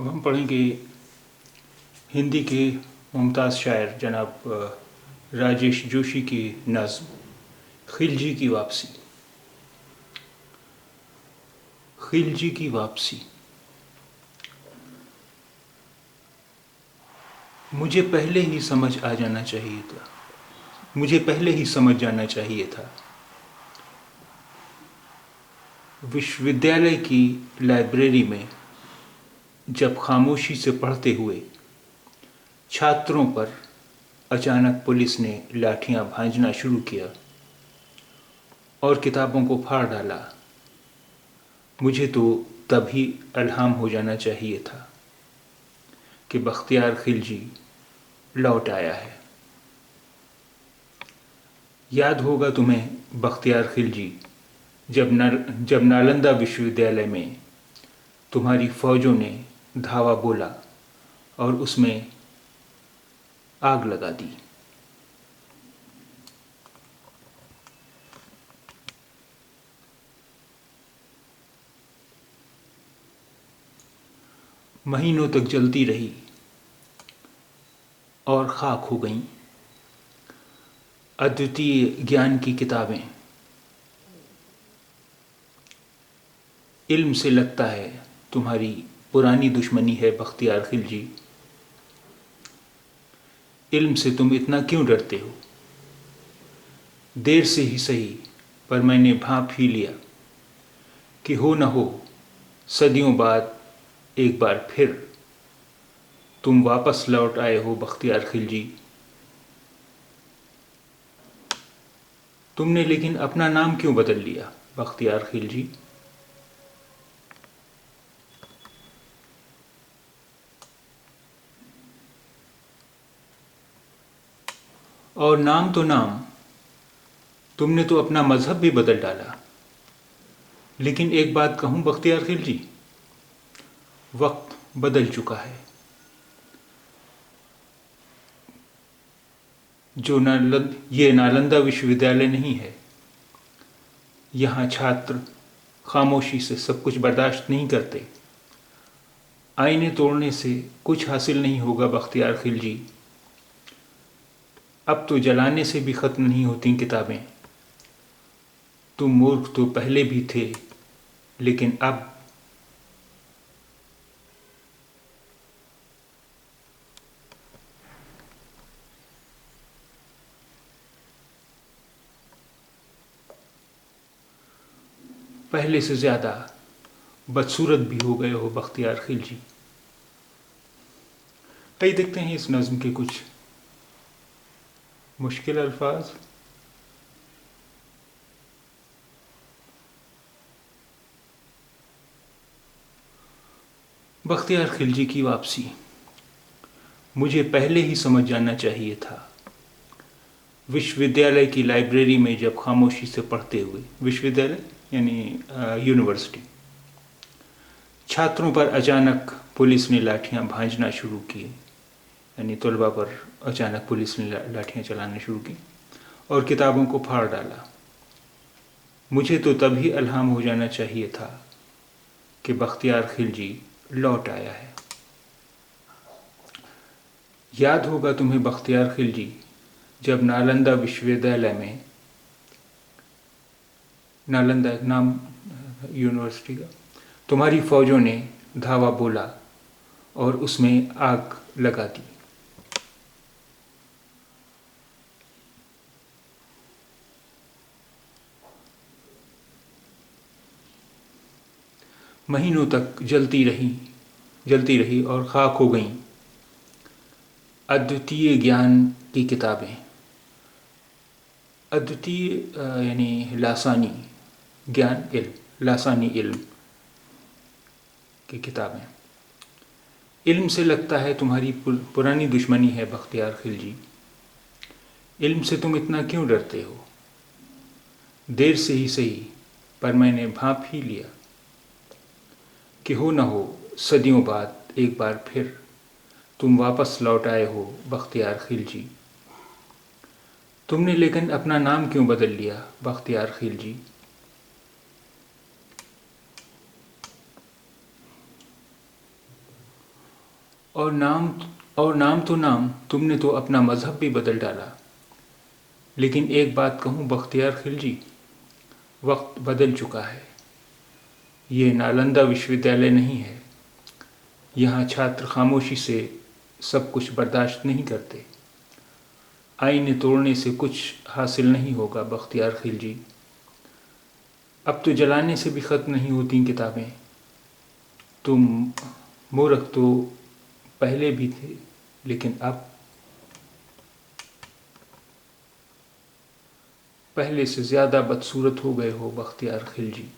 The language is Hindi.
अब हम पढ़ेंगे हिंदी के मुमताज़ शायर जनाब राजेश जोशी की नज़्म खिलजी की वापसी। खिलजी की वापसी। मुझे पहले ही समझ आ जाना चाहिए था, मुझे पहले ही समझ जाना चाहिए था। विश्वविद्यालय की लाइब्रेरी में जब खामोशी से पढ़ते हुए छात्रों पर अचानक पुलिस ने लाठियां भांजना शुरू किया और किताबों को फाड़ डाला, मुझे तो तभी इल्हाम हो जाना चाहिए था कि बख्तियार खिलजी लौट आया है। याद होगा तुम्हें बख्तियार खिलजी, जब नालंदा विश्वविद्यालय में तुम्हारी फौजों ने धावा बोला और उसमें आग लगा दी। महीनों तक जलती रही और खाक हो गईं अद्वितीय ज्ञान की किताबें। इल्म से लगता है तुम्हारी पुरानी दुश्मनी है बख्तियार खिलजी। इल्म से तुम इतना क्यों डरते हो? देर से ही सही, पर मैंने भांप ही लिया कि हो न हो सदियों बाद एक बार फिर तुम वापस लौट आए हो बख्तियार खिलजी। तुमने लेकिन अपना नाम क्यों बदल लिया बख्तियार खिलजी? और नाम तो नाम, तुमने तो अपना मजहब भी बदल डाला। लेकिन एक बात कहूं बख्तियार खिलजी, वक्त बदल चुका है। ये नालंदा विश्वविद्यालय नहीं है। यहाँ छात्र खामोशी से सब कुछ बर्दाश्त नहीं करते। आईने तोड़ने से कुछ हासिल नहीं होगा बख्तियार खिलजी। अब तो जलाने से भी ख़त्म नहीं होती किताबें। तुम मूर्ख तो पहले भी थे, लेकिन अब पहले से ज़्यादा बदसूरत भी हो गए हो बख्तियार खिलजी। कई देखते हैं इस नज़्म के कुछ मुश्किल अल्फाज। बख्तियार खिलजी की वापसी। मुझे पहले ही समझ जाना चाहिए था। विश्वविद्यालय की लाइब्रेरी में जब खामोशी से पढ़ते हुए, विश्वविद्यालय यानी यूनिवर्सिटी, छात्रों पर अचानक पुलिस ने लाठियां भांजना शुरू किए, यानी तलबा पर अचानक पुलिस ने लाठियां चलाना शुरू की और किताबों को फाड़ डाला, मुझे तो तभी इल्हाम हो जाना चाहिए था कि बख्तियार खिलजी लौट आया है। याद होगा तुम्हें बख्तियार खिलजी, जब नालंदा विश्वविद्यालय में, नालंदा एक नाम यूनिवर्सिटी का, तुम्हारी फौजों ने धावा बोला और उसमें आग लगा दी। महीनों तक जलती रही और खाक हो गईं अद्वितीय ज्ञान की किताबें। अद्वितीय यानी लासानी ज्ञान, इल्म, लासानी इल्म की किताबें। इल्म से लगता है तुम्हारी पुरानी दुश्मनी है बख्तियार खिलजी। इल्म से तुम इतना क्यों डरते हो? देर से ही सही, पर मैंने भांप ही लिया कि हो न हो सदियों बाद एक बार फिर तुम वापस लौट आए हो बख्तियार खिलजी। तुमने लेकिन अपना नाम क्यों बदल लिया बख्तियार खिलजी? और नाम तो नाम, तुमने तो अपना मज़हब भी बदल डाला। लेकिन एक बात कहूँ बख्तियार खिलजी, वक्त बदल चुका है। ये नालंदा विश्वविद्यालय नहीं है। यहाँ छात्र खामोशी से सब कुछ बर्दाश्त नहीं करते। आईने तोड़ने से कुछ हासिल नहीं होगा बख्तियार खिलजी। अब तो जलाने से भी ख़त्म नहीं होती किताबें। तुम मूर्ख तो पहले भी थे, लेकिन अब पहले से ज़्यादा बदसूरत हो गए हो बख्तियार खिलजी।